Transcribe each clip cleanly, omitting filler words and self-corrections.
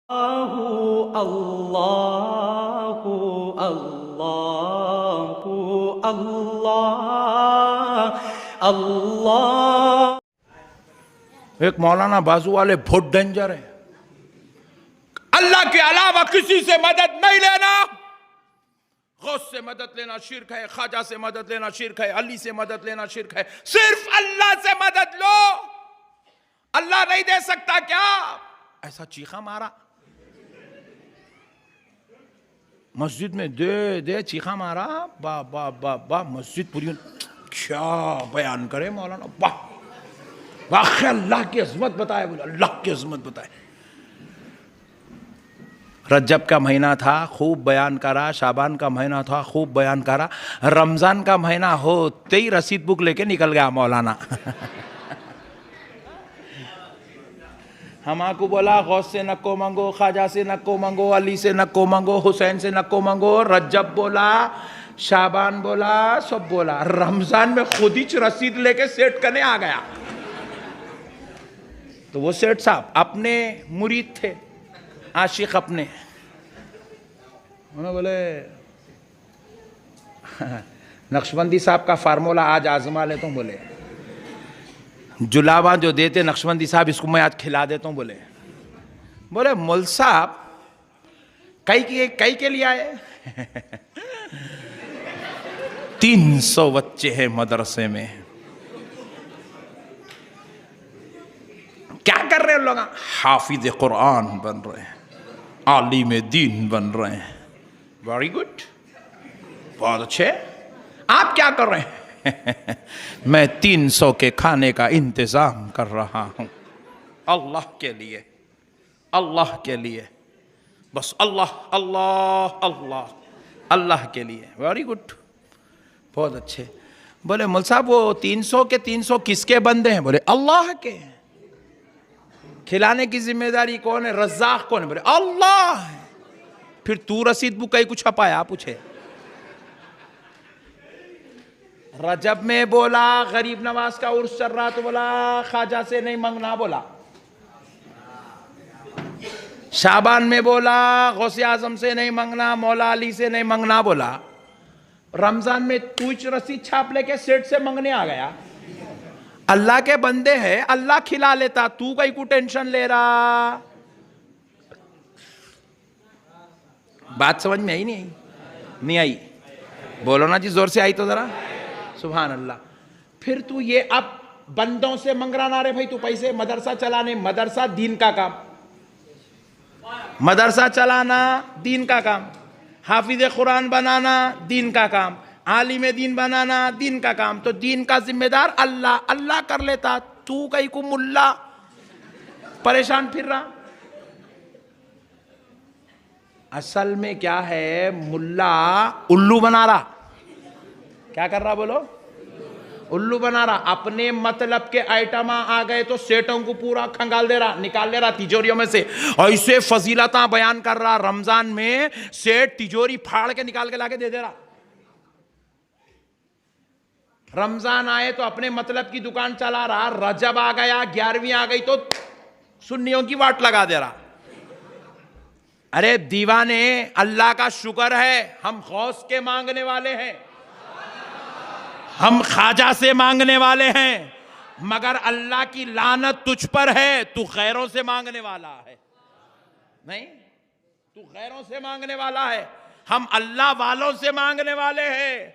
अल्लाहु अल्लाहु अल्लाह अल्लाह। एक मौलाना बाजू वाले बहुत डेंजर है। अल्लाह के अलावा किसी से मदद नहीं लेना। गौस से मदद लेना शिर्क है, ख्वाजा से मदद लेना शिर्क है, अली से मदद लेना शिर्क है। सिर्फ अल्लाह से मदद लो। अल्लाह नहीं दे सकता क्या? ऐसा चीखा मारा मस्जिद में, दे दे चीखा मारा, बा बा बा बा मस्जिद पूरी। क्या बयान करे मौलाना, वाह वाह, अल्लाह की अजमत बताए, बोले अल्लाह की अजमत बताए। रज्जब का महीना था, खूब बयान करा। शाबान का महीना था, खूब बयान करा। रमज़ान का महीना होते ही रसीद बुक लेके निकल गया मौलाना। हमाको बोला गौस से नको मंगो, ख्वाजा से नको मंगो, अली से नको मंगो, हुसैन से नको मंगो। रज्जब बोला, शाबान बोला, सब बोला। रमज़ान में खुद ही रसीद लेके सेठ करने आ गया। तो वो सेठ साहब अपने मुरीद थे, आशिक अपने। उन्होंने बोले नक्शबंदी साहब का फार्मूला आज आजमा लेता हूँ। बोले जुलाबा जो देते नक्शबंदी साहब, इसको मैं आज खिला देता हूँ। बोले मौल साहब कई के लिए आए? 300 बच्चे हैं मदरसे में। क्या कर रहे हैं लोग? हाफिज कुरान बन रहे हैं, आलिम दीन बन रहे हैं। वेरी गुड, बहुत अच्छे। आप क्या कर रहे हैं? मैं 300 के खाने का इंतजाम कर रहा हूं, अल्लाह के लिए, अल्लाह के लिए, बस अल्लाह अल्लाह अल्लाह अल्लाह के लिए। वेरी गुड, बहुत अच्छे। बोले मौल साहब वो 300 के 300 किसके बंदे हैं? बोले अल्लाह के। खिलाने की जिम्मेदारी कौन है? रज़्ज़ाक़ कौन है? बोले अल्लाह है। फिर तू रसीद बुक कहीं कुछ छपाया? पूछे। रजब में बोला गरीब नवाज का उर्स चल रहा तो बोला ख्वाजा से नहीं मांगना बोला। शाबान में बोला गौसे आजम से नहीं मांगना, मौला अली से नहीं मांगना बोला। रमजान में तू रसीद छाप लेके सेठ से मांगने आ गया। अल्लाह के बंदे हैं, अल्लाह खिला लेता, तू कहीं को टेंशन ले रहा? बात समझ में आई नहीं आई? बोलो ना जी, जोर से आई तो जरा। सुभान अल्लाह। फिर तू ये अब बंदों से मंग रहा ना रे भाई, तू पैसे मदरसा चलाने, मदरसा दीन का काम, मदरसा चलाना दीन का काम, हाफिज कुरान बनाना दीन का काम, आलिम दीन बनाना दीन का काम। तो दीन का जिम्मेदार अल्लाह, अल्लाह कर लेता, तू कहीं को मुल्ला परेशान फिर रहा। असल में क्या है, मुल्ला उल्लू बना रहा। क्या कर रहा बोलो? उल्लू बना रहा। अपने मतलब के आइटम आ गए तो सेठों को पूरा खंगाल दे रहा, निकाल ले रहा तिजोरियों में से। ऐसे फजीलता बयान कर रहा, रमजान में सेठ तिजोरी फाड़ के निकाल के लाके दे दे रहा। रमजान आए तो अपने मतलब की दुकान चला रहा। रजब आ गया, 11वीं आ गई तो सुन्नियों की वाट लगा दे रहा। अरे दीवाने, अल्लाह का शुक्र है हम गौस के मांगने वाले हैं, हम ख्वाजा से मांगने वाले हैं, मगर अल्लाह की लानत तुझ पर है, तू गैरों से मांगने वाला है। नहीं, तू गैरों से मांगने वाला है, हम अल्लाह वालों से मांगने वाले हैं।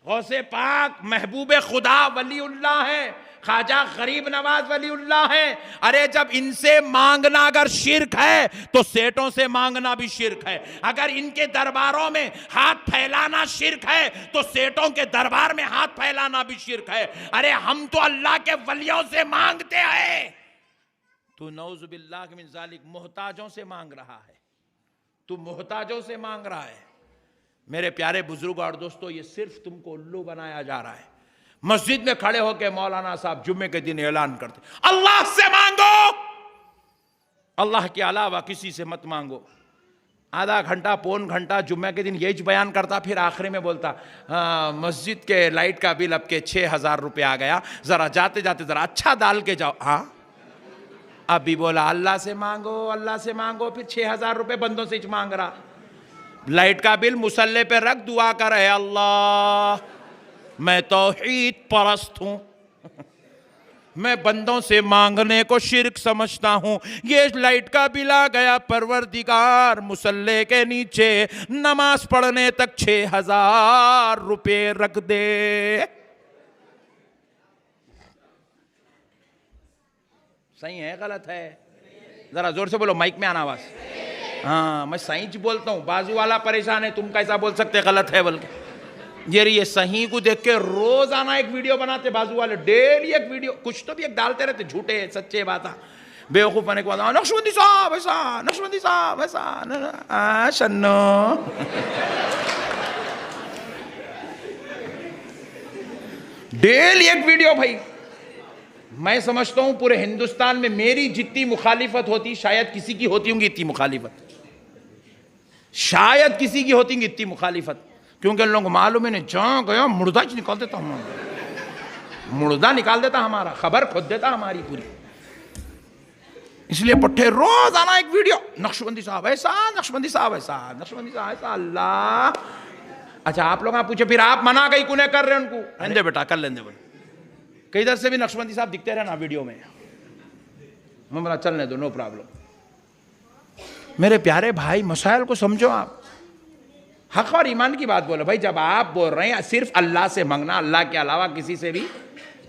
गौसे पाक महबूब खुदा वलीउल्लाह है, ख्वाजा गरीब नवाज वलीउल्लाह है। अरे जब इनसे मांगना अगर शिर्क है तो सेठों से मांगना भी शिर्क है। अगर इनके दरबारों में हाथ फैलाना शिर्क है तो सेठों के दरबार में हाथ फैलाना भी शिर्क है। अरे हम तो अल्लाह के वलियों से मांगते हैं, तू नऊज़ुबिल्लाह मिन ज़ालिक मोहताजों से मांग रहा है, तू मोहताजों से मांग रहा है। मेरे प्यारे बुजुर्ग और दोस्तों, ये सिर्फ तुमको उल्लू बनाया जा रहा है। मस्जिद में खड़े होकर मौलाना साहब जुम्मे के दिन ऐलान करते, अल्लाह से मांगो, अल्लाह के अलावा किसी से मत मांगो। आधा घंटा पौन घंटा जुम्मे के दिन यही बयान करता, फिर आखिरी में बोलता मस्जिद के लाइट का बिल अब के 6,000 रुपये आ गया, जरा जाते जाते जरा अच्छा डाल के जाओ। हाँ अभी बोला अल्लाह से मांगो, अल्लाह से मांगो, फिर 6,000 रुपए बंदों से मांग रहा। लाइट का बिल मुसल्ले पे रख, दुआ कर, है अल्लाह मैं तौहीद परस्त हूं, मैं बंदों से मांगने को शिर्क समझता हूं, ये लाइट का बिल आ गया, परवरदिगार मुसल्ले के नीचे नमाज पढ़ने तक 6,000 रुपए रख दे। सही है गलत है? जरा जोर से बोलो, माइक में आना आवाज। हाँ, मैं सही बोलता हूँ, बाजू वाला परेशान है, तुम कैसा बोल सकते गलत है बोल के। ये सही को देख के रोजाना एक वीडियो बनाते बाजू वाले, डेली एक वीडियो, कुछ तो भी एक डालते रहते, झूठे सच्चे बात, बेवकूफ बने के बाद नक्शबंदी साहब ऐसा, नक्शबंदी साहब ऐसा, शन्नो डेली एक वीडियो। भाई मैं समझता हूं पूरे हिंदुस्तान में मेरी जितनी मुखालिफत होती शायद किसी की होती होंगी इतनी मुखालिफत, शायद किसी की होती होंगी इतनी मुखालिफत, क्योंकि उन लोगों को मालूम है नहीं, जहां गया मुर्दा निकाल देता हूं, मुर्दा निकाल देता हमारा, खबर खुद देता हमारी पूरी। इसलिए पट्टे रोज आना एक वीडियो, नक्शबंदी साहब ऐसा, नक्शबंदी साहब ऐसा, नक्शबंदी साहब ऐसा। अल्लाह, अच्छा आप लोग पूछे फिर आप मना कहीं कुने कर रहे उनको, रहने बेटा कर लेंगे बोले, कई इधर से भी नक्शबंदी साहब दिखते रहे ना वीडियो में, मैं बोला चलने दो, नो प्रॉब्लम। मेरे प्यारे भाई मसाइल को समझो आप, हक और ईमान की बात बोलो। भाई जब आप बोल रहे हैं सिर्फ अल्लाह से मांगना, अल्लाह के अलावा किसी से भी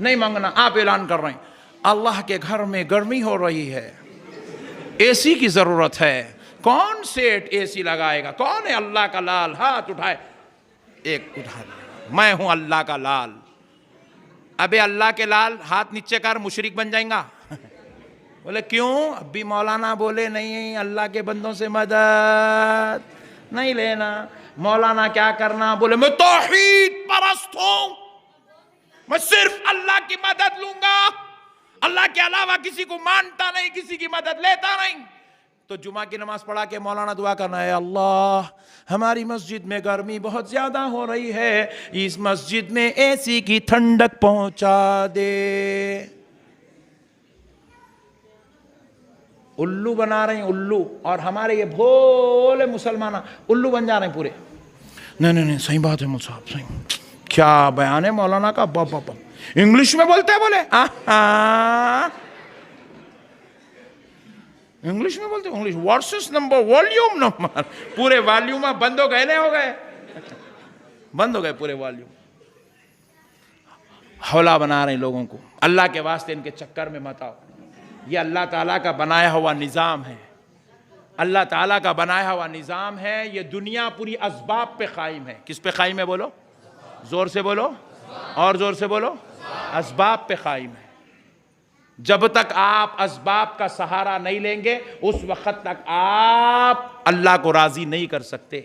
नहीं मांगना, आप ऐलान कर रहे हैं अल्लाह के घर में गर्मी हो रही है, एसी की जरूरत है, कौन सेठ एसी लगाएगा, कौन है अल्लाह का लाल, हाथ उठाए, एक उठा, मैं हूं अल्लाह का लाल। अबे अल्लाह के लाल हाथ नीचे कर, मुशरिक बन जाएगा। बोले क्यों? अभी मौलाना बोले नहीं अल्लाह के बंदों से मदद नहीं लेना। मौलाना क्या करना? बोले मैं तौहीद परस्त हूं, मैं सिर्फ अल्लाह की मदद लूंगा, अल्लाह के अलावा किसी को मानता नहीं, किसी की मदद लेता नहीं। तो जुमा की नमाज पढ़ा के मौलाना दुआ करना है, अल्लाह हमारी मस्जिद में गर्मी बहुत ज्यादा हो रही है, इस मस्जिद में एसी की ठंडक पहुंचा दे। उल्लू बना रहे हैं उल्लू, और हमारे ये भोले मुसलमान उल्लू बन जा रहे हैं पूरे। नहीं नहीं नहीं, सही बात है मौलाना साहब, सही क्या बयान है मौलाना का, बाप बाप, इंग्लिश में बोलते हैं, बोले इंग्लिश में बोलते, English versus number, volume number, पूरे वॉल्यूम बंद हो गए, नहीं हो गए, बंद हो गए पूरे वॉल्यूम। हौला बना रहे हैं लोगों को, अल्लाह के वास्ते इनके चक्कर में मत आओ। ये अल्लाह ताला का बनाया हुआ निज़ाम है, अल्लाह ताला का बनाया हुआ निज़ाम है। ये दुनिया पूरी असबाब पे कायम है। किस पे कायम है बोलो? जोर से बोलो, और जोर से बोलो, असबाब पे कायम है। जब तक आप असबाब का सहारा नहीं लेंगे उस वक्त तक आप अल्लाह को राजी नहीं कर सकते।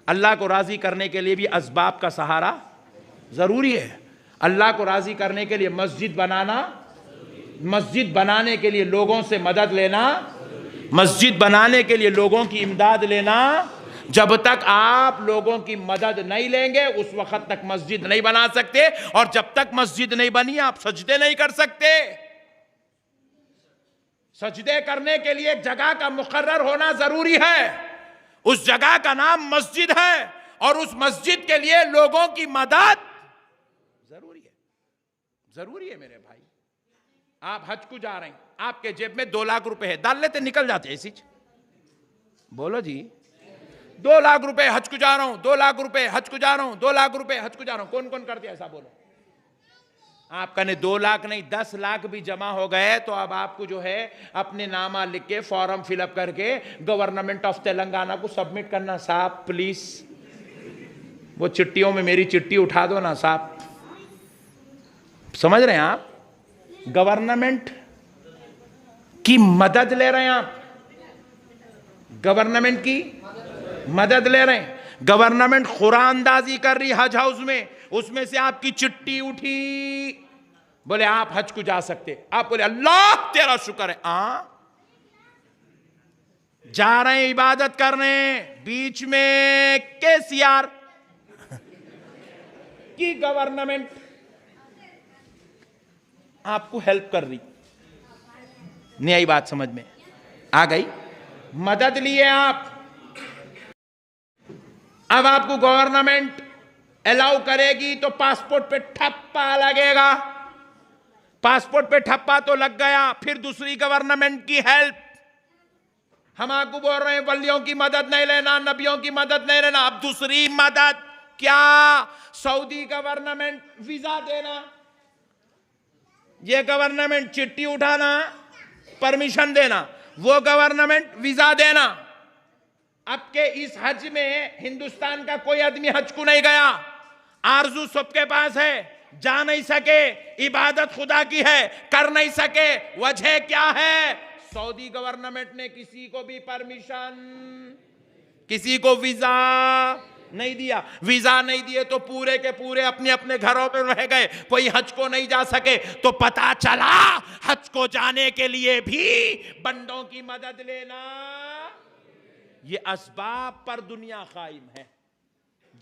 अल्लाह को राजी करने के लिए भी असबाब का सहारा जरूरी है। अल्लाह को राजी करने के लिए मस्जिद बनाना, मस्जिद बनाने के लिए लोगों से मदद लेना, मस्जिद बनाने के लिए लोगों की इमदाद लेना। जब तक आप लोगों की मदद नहीं लेंगे उस वक्त तक मस्जिद नहीं बना सकते, और जब तक मस्जिद नहीं बनी आप सजदे नहीं कर सकते। सजदे करने के लिए एक जगह का मुकर्रर होना जरूरी है, उस जगह का नाम मस्जिद है, और उस मस्जिद के लिए लोगों की मदद जरूरी है, जरूरी है। मेरे भाई आप हज को जा रहे हैं, आपके जेब में 2 लाख रुपए है, डाल लेते निकल जाते ऐसी, बोलो जी 2 लाख रुपए हज को जा रहा हूं, 2 लाख रुपए हज को जा रहा हूं, 2 लाख रुपए हज को जा रहा हूं। कौन कौन करते ऐसा बोलो? आप कहने 2 लाख नहीं 10 लाख भी जमा हो गए तो अब आपको जो है अपने नामा लिख के फॉर्म फिलअप करके गवर्नमेंट ऑफ तेलंगाना को सबमिट करना। साहब प्लीज वो चिट्ठियों में मेरी चिट्ठी उठा दो ना साहब, समझ रहे हैं आप? गवर्नमेंट की मदद ले रहे हैं आप, गवर्नमेंट की मदद ले रहे हैं। गवर्नमेंट खुरानंदाजी कर रही हज हाउस में, उसमें से आपकी चिट्ठी उठी, बोले आप हज को जा सकते। आप बोले अल्लाह तेरा शुक्र है, जा रहे हैं इबादत करने, बीच में केसीआर की गवर्नमेंट आपको हेल्प कर रही, नहीं आई बात समझ में? आ गई? मदद लिए आप, अब आपको गवर्नमेंट अलाउ करेगी तो पासपोर्ट पे ठप्पा लगेगा। पासपोर्ट पे ठप्पा तो लग गया, फिर दूसरी गवर्नमेंट की हेल्प। हम आपको बोल रहे हैं वलियों की मदद नहीं लेना, नबियों की मदद नहीं लेना। अब दूसरी मदद क्या? सऊदी गवर्नमेंट वीजा देना, ये गवर्नमेंट चिट्ठी उठाना, परमिशन देना, वो गवर्नमेंट वीजा देना। अब के इस हज में हिंदुस्तान का कोई आदमी हज को नहीं गया, आरजू सबके पास है, जा नहीं सके, इबादत खुदा की है, कर नहीं सके। वजह क्या है? सऊदी गवर्नमेंट ने किसी को भी परमिशन, किसी को वीजा नहीं दिया। वीजा नहीं दिए तो पूरे के पूरे अपने अपने घरों में रह गए, कोई हज को नहीं जा सके। तो पता चला हज को जाने के लिए भी बंदों की मदद लेना, ये असबाब पर दुनिया कायम है।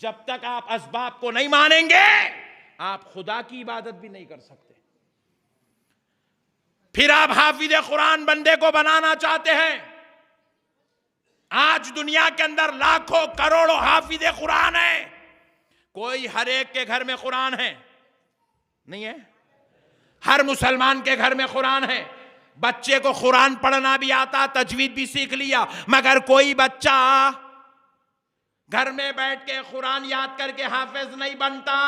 जब तक आप असबाब को नहीं मानेंगे, आप खुदा की इबादत भी नहीं कर सकते। फिर आप हाफिज कुरान बंदे को बनाना चाहते हैं। आज दुनिया के अंदर लाखों करोड़ों हाफिज कुरान है, कोई हर एक के घर में कुरान है नहीं है? हर मुसलमान के घर में कुरान है। बच्चे को कुरान पढ़ना भी आता, तजवीद भी सीख लिया, मगर कोई बच्चा घर में बैठ के कुरान याद करके हाफिज नहीं बनता।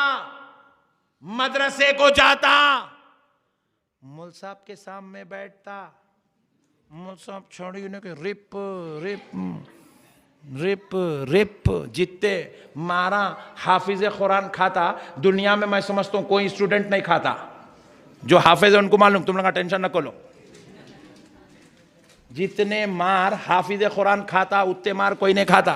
मदरसे को जाता, मौल साहब के सामने बैठता, मौल साहब छोड़ी ने के रिप रिप रिप रिप जितने मारा हाफिज कुरान खाता दुनिया में, मैं समझता हूं कोई स्टूडेंट नहीं खाता। जो हाफिज है उनको मालूम, तुम लोग टेंशन न करो। जितने मार हाफिज कुरान खाता उतने मार कोई नहीं खाता,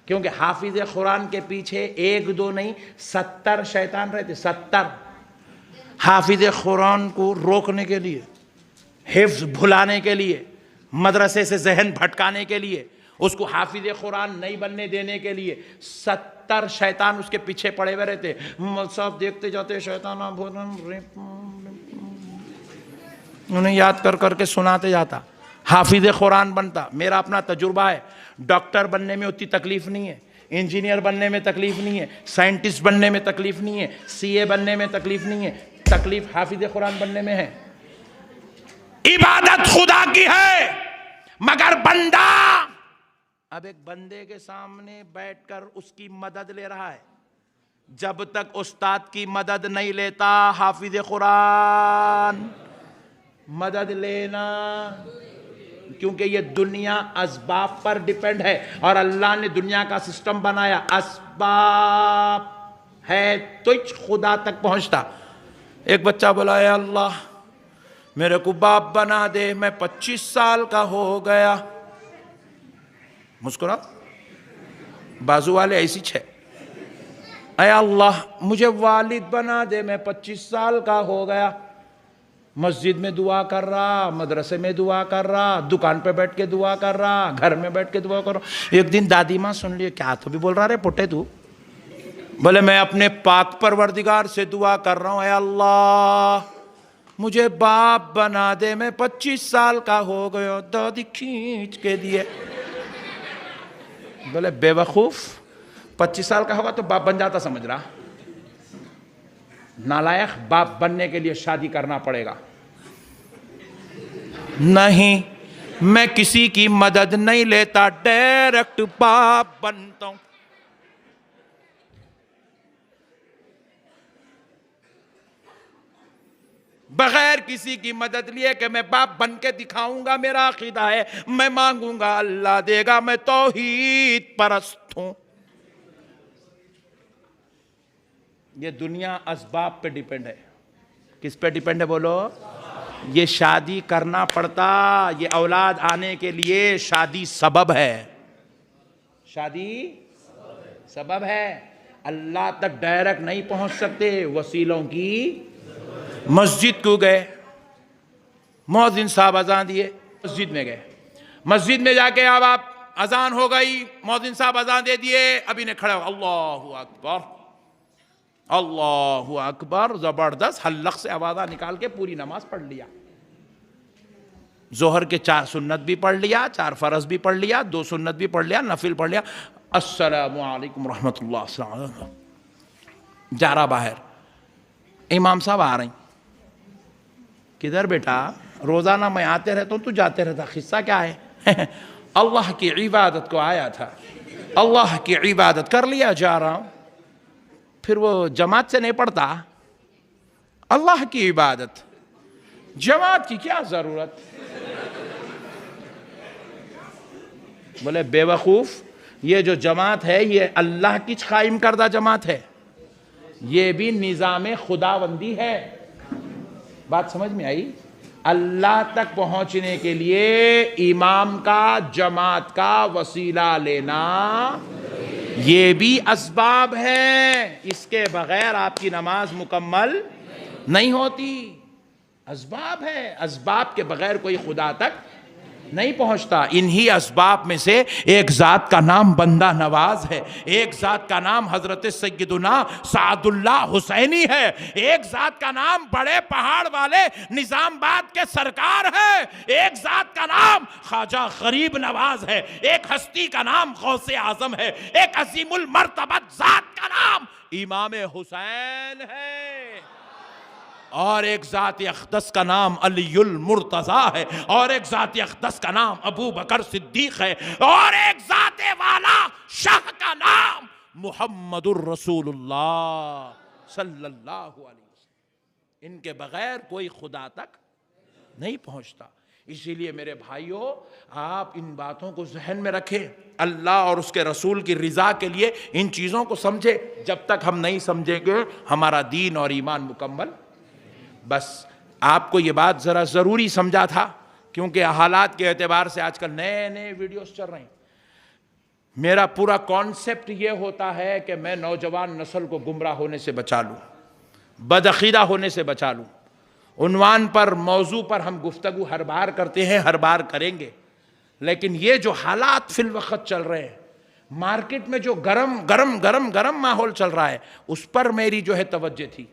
क्योंकि हाफिज कुरान के पीछे एक दो नहीं 70 शैतान रहते। 70 हाफिज कुरान को रोकने के लिए, हिफ्ज भुलाने के लिए, मदरसे से जहन भटकाने के लिए, उसको हाफिज कुरान नहीं बनने देने के लिए 70 शैतान उसके पीछे पड़े हुए रहते। सब देखते जाते, शैतान उन्हें याद कर करके सुनाते जाता, हाफिज कुरान बनता। मेरा अपना तजुर्बा है, डॉक्टर बनने में उतनी तकलीफ नहीं है, इंजीनियर बनने में तकलीफ नहीं है, साइंटिस्ट बनने में तकलीफ नहीं है, सीए बनने में तकलीफ नहीं है, तकलीफ हाफिज कुरान बनने में है। इबादत खुदा की है, मगर बंदा अब एक बंदे के सामने बैठकर उसकी मदद ले रहा है। जब तक उस्ताद की मदद नहीं लेता हाफिज कुरान मदद लेना, क्योंकि ये दुनिया असबाब पर डिपेंड है और अल्लाह ने दुनिया का सिस्टम बनाया, असबाब है तो खुदा तक पहुंचता। एक बच्चा बोला, है अल्लाह मेरे को बाप बना दे, मैं 25 साल का हो गया। मुस्कुरा, बाजू वाले ऐसी छे, अय अल्लाह मुझे वालिद बना दे, मैं 25 साल का हो गया। मस्जिद में दुआ कर रहा, मदरसे में दुआ कर रहा, दुकान पे बैठ के दुआ कर रहा, घर में बैठ के दुआ कर रहा। एक दिन दादी माँ सुन लिए, क्या तो भी बोल रहा रे पुट्टे तू? बोले मैं अपने पाक परवरदिगार से दुआ कर रहा हूँ, अल्लाह मुझे बाप बना दे, मैं 25 साल का हो गया। दादी खींच के दिए। बोले बेवकूफ, 25 साल का होगा तो बाप बन जाता समझ रहा? नालायक, बाप बनने के लिए शादी करना पड़ेगा। नहीं, मैं किसी की मदद नहीं लेता, डायरेक्ट बाप बनता हूं। बगैर किसी की मदद लिए कि मैं बाप बन के दिखाऊंगा, मेरा अकीदा है, मैं मांगूंगा अल्लाह देगा, मैं तौहीद परस्त हूं। ये दुनिया असबाब पे डिपेंड है। किस पे डिपेंड है बोलो? ये शादी करना पड़ता, ये औलाद आने के लिए शादी सबब है। शादी सबब है, अल्लाह तक डायरेक्ट नहीं पहुंच सकते, वसीलों की। मस्जिद को गए, मौज़िन साहब अजान दिए, मस्जिद में गए, मस्जिद में जाके अब आप अजान हो गई, मौज़िन साहब अजान दे दिए, अभी ने खड़ा हो, अल्लाहु अकबर अल्लाहु अकबर, जबरदस्त हल्लक से आवाज़ा निकाल के पूरी नमाज पढ़ लिया। जोहर के 4 सुन्नत भी पढ़ लिया, 4 फ़र्ज़ भी पढ़ लिया, 2 सुन्नत भी पढ़ लिया, नफिल पढ़ लिया, अस्सलामु अलैकुम रहमतुल्लाह, जा रहा बाहर, इमाम साहब आ रही, किधर बेटा? रोज़ाना मैं आते रहता हूँ, तू जाते रहता, किस्सा क्या है? अल्लाह की इबादत को आया था, अल्लाह की इबादत कर लिया, जा रहा हूँ। फिर वो जमात से नहीं पढ़ता, अल्लाह की इबादत, जमात की क्या जरूरत? बोले बेवकूफ, ये जो जमात है ये अल्लाह की कायम करदा जमात है, ये भी निज़ाम खुदाबंदी है। बात समझ में आई? अल्लाह तक पहुंचने के लिए इमाम का, जमात का वसीला लेना ये भी असबाब है, इसके बगैर आपकी नमाज मुकम्मल नहीं होती। असबाब है, असबाब के बगैर कोई खुदा तक नहीं पहुंचता। इन्हीं असबाब में से एक ज़ात का नाम बंदा नवाज है, एक ज़ात का नाम हज़रत सैयदुना सादुल्लाह हुसैनी है, एक ज़ात का नाम बड़े पहाड़ वाले निज़ामबाद के सरकार है, एक ज़ात का नाम ख्वाजा गरीब नवाज है, एक हस्ती का नाम गौसे आज़म है, एक अज़ीमुल मर्तबत ज़ात का नाम इमाम हुसैन है, और एक ज़ात अक़दस का नाम अलीउल मुर्तज़ा है, और एक ज़ात अक़दस का नाम अबू बकर सिद्दीक़ है, और एक ज़ात वाला शाह का नाम मुहम्मदुर रसूलुल्लाह सल्लल्लाहु अलैहि वसल्लम। इनके बगैर कोई खुदा तक नहीं पहुंचता। इसीलिए मेरे भाइयों, आप इन बातों को जहन में रखें, अल्लाह और उसके रसूल की रिज़ा के लिए इन चीज़ों को समझें। जब तक हम नहीं समझेंगे हमारा दीन और ईमान मुकम्मल। बस आपको ये बात ज़रा ज़रूरी समझा था, क्योंकि हालात के एतबार से आजकल नए नए वीडियोस चल रहे हैं। मेरा पूरा कॉन्सेप्ट ये होता है कि मैं नौजवान नस्ल को गुमराह होने से बचा लूँ, बदअक़ीदा होने से बचा लूँ। उन्वान पर, मौजू पर हम गुफ्तगू हर बार करते हैं, हर बार करेंगे, लेकिन ये जो हालात फिल वक्त चल रहे हैं, मार्केट में जो गरम गरम गरम गरम माहौल चल रहा है, उस पर मेरी जो है तवज्जो थी।